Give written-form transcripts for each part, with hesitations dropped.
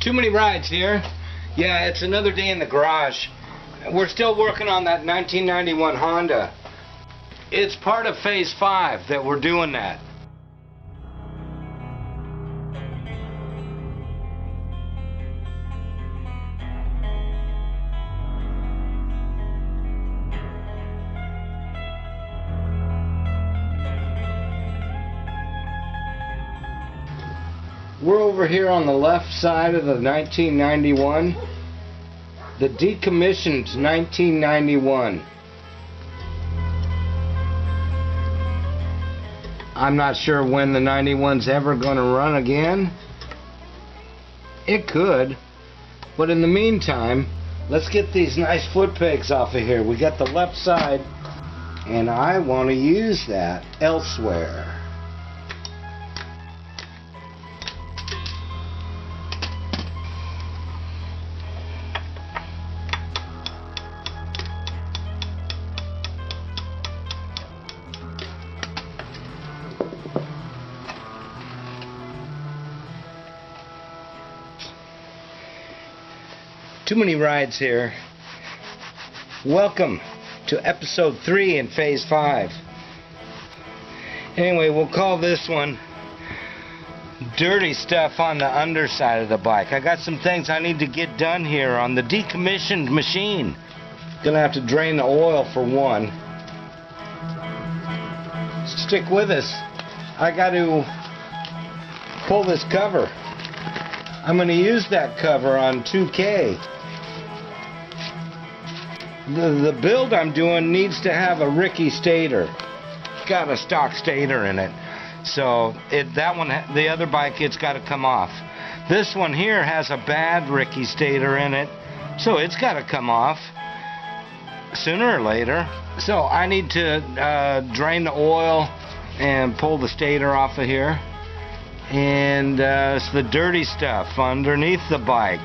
Too many rides here. Yeah, it's another day in the garage. We're still working on that 1991 Honda. It's part of phase 5 that we're doing that. We're over here on the left side of the 1991, the decommissioned 1991. I'm not sure when the 91's ever going to run again. It could, but in the meantime, let's get these nice foot pegs off of here. We got the left side, and I want to use that elsewhere. Too many rides here. Welcome to episode 3 in phase 5. Anyway, we'll call this one dirty stuff on the underside of the bike. I got some things I need to get done here on the decommissioned machine. Gonna have to drain the oil for one. Stick with us. I got to pull this cover. I'm gonna use that cover on 2K. The build I'm doing needs to have a Ricky stator. It's got a stock stator in it. So that one, the other bike, it's got to come off. This one here has a bad Ricky stator in it, so it's got to come off sooner or later. So I need to drain the oil and pull the stator off of here. And it's the dirty stuff underneath the bike.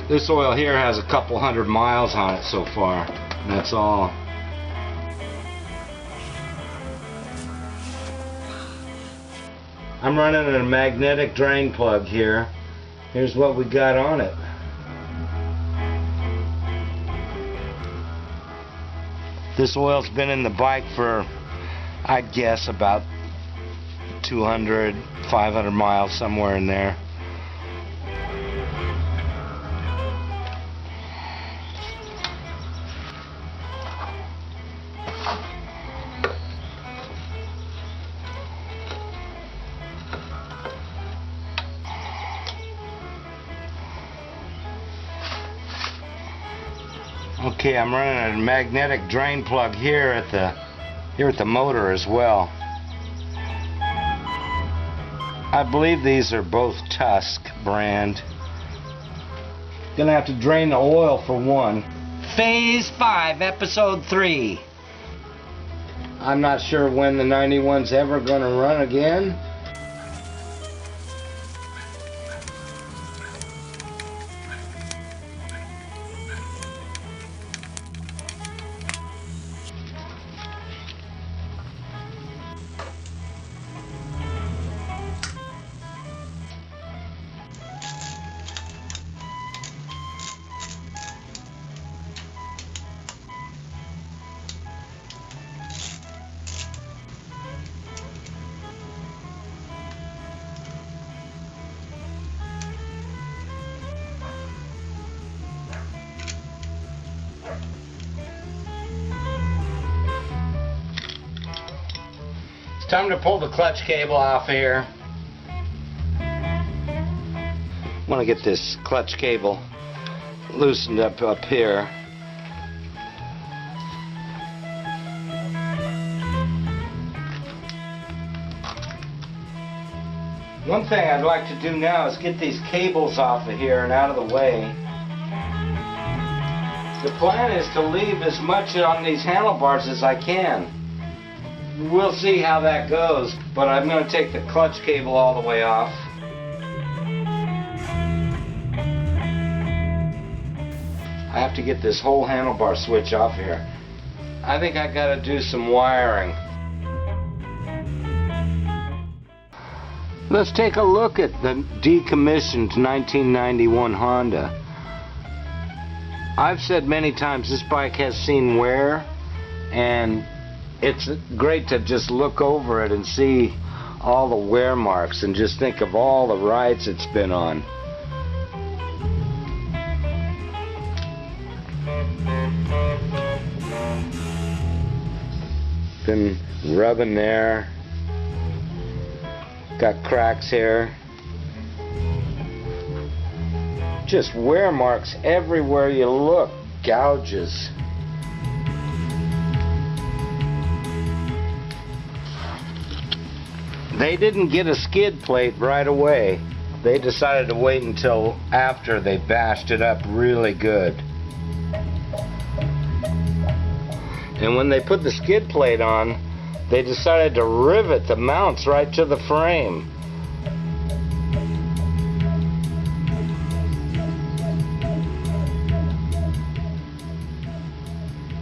This oil here has a couple hundred miles on it so far. That's all. I'm running a magnetic drain plug here. Here's what we got on it. This oil's been in the bike for, I'd guess, about 200, 500 miles, somewhere in there. Okay, I'm running a magnetic drain plug here at the motor as well. I believe these are both Tusk brand. Gonna have to drain the oil for one. Phase 5, episode 3. I'm not sure when the 91's ever gonna run again. Time to pull the clutch cable off here. Want to get this clutch cable loosened up here. One thing I'd like to do now is get these cables off of here and out of the way. The plan is to leave as much on these handlebars as I can. We'll see how that goes, but I'm going to take the clutch cable all the way off. have to get this whole handlebar switch off here. I think I gotta do some wiring. Let's take a look at the decommissioned 1991 Honda. I've said many times this bike has seen wear, and it's great to just look over it and see all the wear marks and just think of all the rides it's been on. Been rubbing there. Got cracks here. Just wear marks everywhere you look. Gouges. They didn't get a skid plate right away. They decided to wait until after they bashed it up really good. And when they put the skid plate on, they decided to rivet the mounts right to the frame.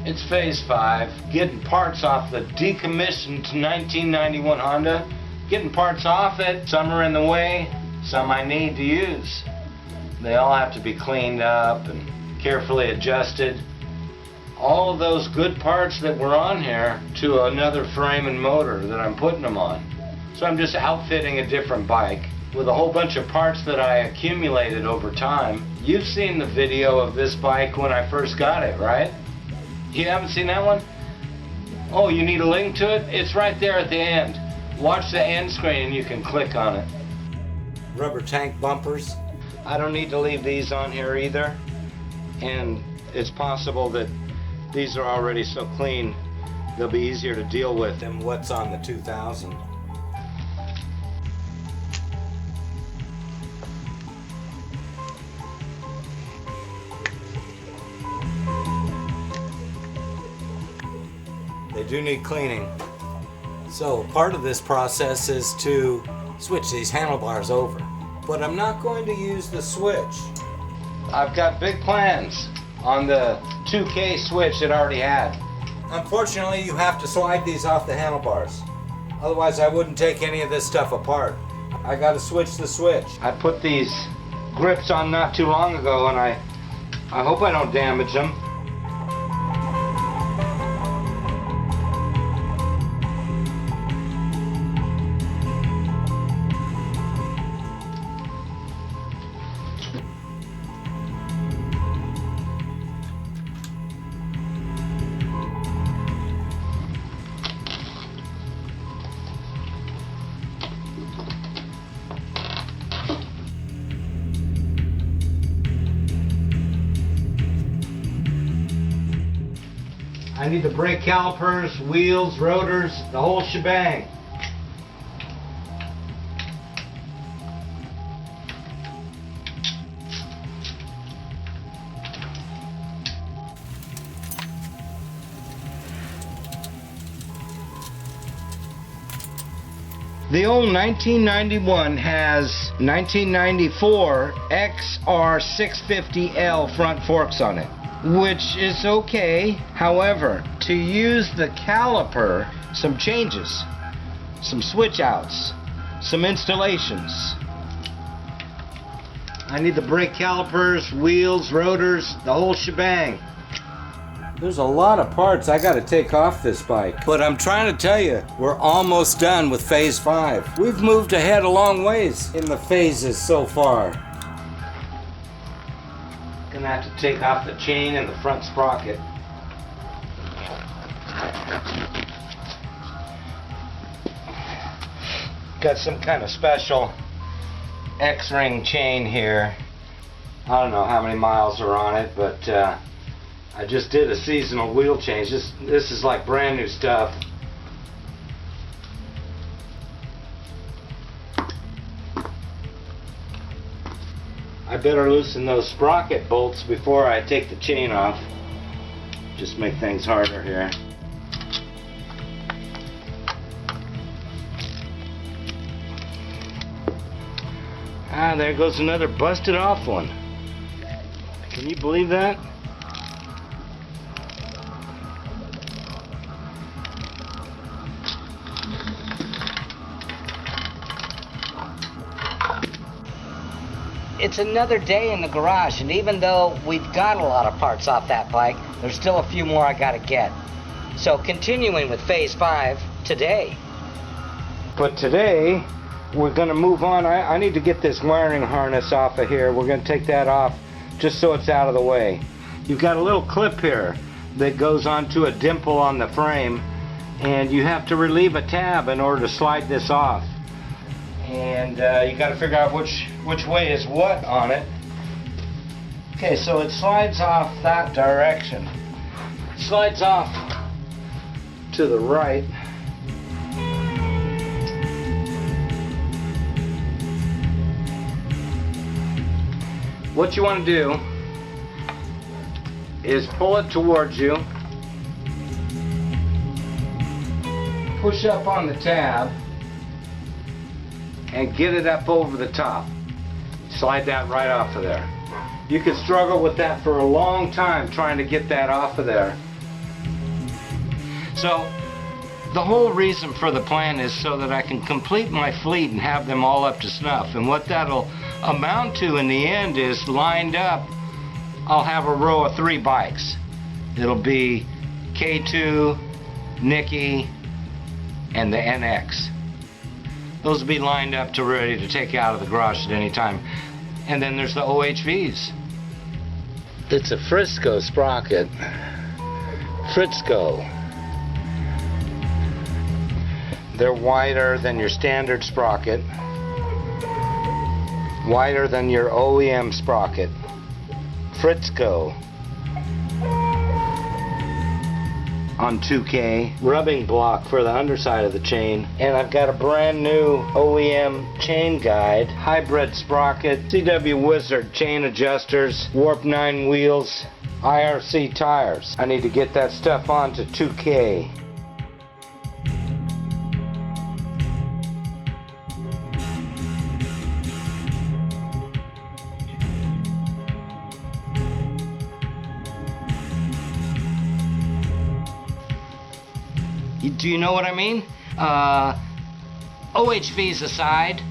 It's phase 5, getting parts off the decommissioned 1991 Honda. Getting parts off it, some are in the way, some I need to use. They all have to be cleaned up and carefully adjusted. All of those good parts that were on here to another frame and motor that I'm putting them on. So I'm just outfitting a different bike with a whole bunch of parts that I accumulated over time. You've seen the video of this bike when I first got it, right? You haven't seen that one? Oh, you need a link to it? It's right there at the end. Watch the end screen and you can click on it. Rubber tank bumpers. I don't need to leave these on here either. And it's possible that these are already so clean they'll be easier to deal with than what's on the 2000. They do need cleaning. So part of this process is to switch these handlebars over. But I'm not going to use the switch. I've got big plans on the 2K switch that I already had. Unfortunately, you have to slide these off the handlebars. Otherwise, I wouldn't take any of this stuff apart. I gotta switch the switch. I put these grips on not too long ago, and I hope I don't damage them. I need the brake calipers, wheels, rotors, the whole shebang. The old 1991 has 1994 XR650L front forks on it, which is okay. However, to use the caliper, some changes, some switch outs, some installations. I need the brake calipers, wheels, rotors, the whole shebang. There's a lot of parts I gotta take off this bike. But I'm trying to tell you, we're almost done with phase 5. We've moved ahead a long ways in the phases so far. Gonna have to take off the chain and the front sprocket. Got some kind of special X-ring chain here. I don't know how many miles are on it, but I just did a seasonal wheel change. This is like brand new stuff. I better loosen those sprocket bolts before I take the chain off. Just make things harder here. Ah, there goes another busted off one. Can you believe that? it's another day in the garage, and even though we've got a lot of parts off that bike, there's still a few more I gotta get. So continuing with phase 5 today. But today, we're gonna move on. I need to get this wiring harness off of here. We're gonna take that off just so it's out of the way. You've got a little clip here that goes onto a dimple on the frame, and you have to relieve a tab in order to slide this off. And you got to figure out which way is what on it. Okay, so it slides off that direction. It slides off to the right. What you want to do is pull it towards you, push up on the tab, and get it up over the top. Slide that right off of there. You could struggle with that for a long time trying to get that off of there. So the whole reason for the plan is so that I can complete my fleet and have them all up to snuff. And what that'll amount to in the end is, lined up, I'll have a row of 3 bikes. It'll be K2, Nicky, and the NX. Those will be lined up to ready to take out of the garage at any time. And then there's the OHVs. It's a Frisco sprocket. Frisco. They're wider than your standard sprocket. Wider than your OEM sprocket. Frisco. On 2K, rubbing block for the underside of the chain, and I've got a brand new OEM chain guide, hybrid sprocket, CW Wizard chain adjusters, Warp 9 wheels, IRC tires. I need to get that stuff onto 2K. Do you know what I mean? OHVs aside,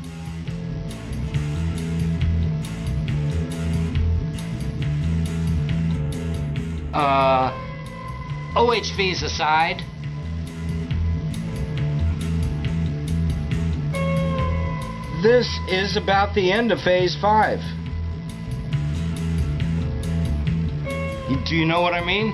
OHVs aside, this is about the end of phase 5. Do you know what I mean?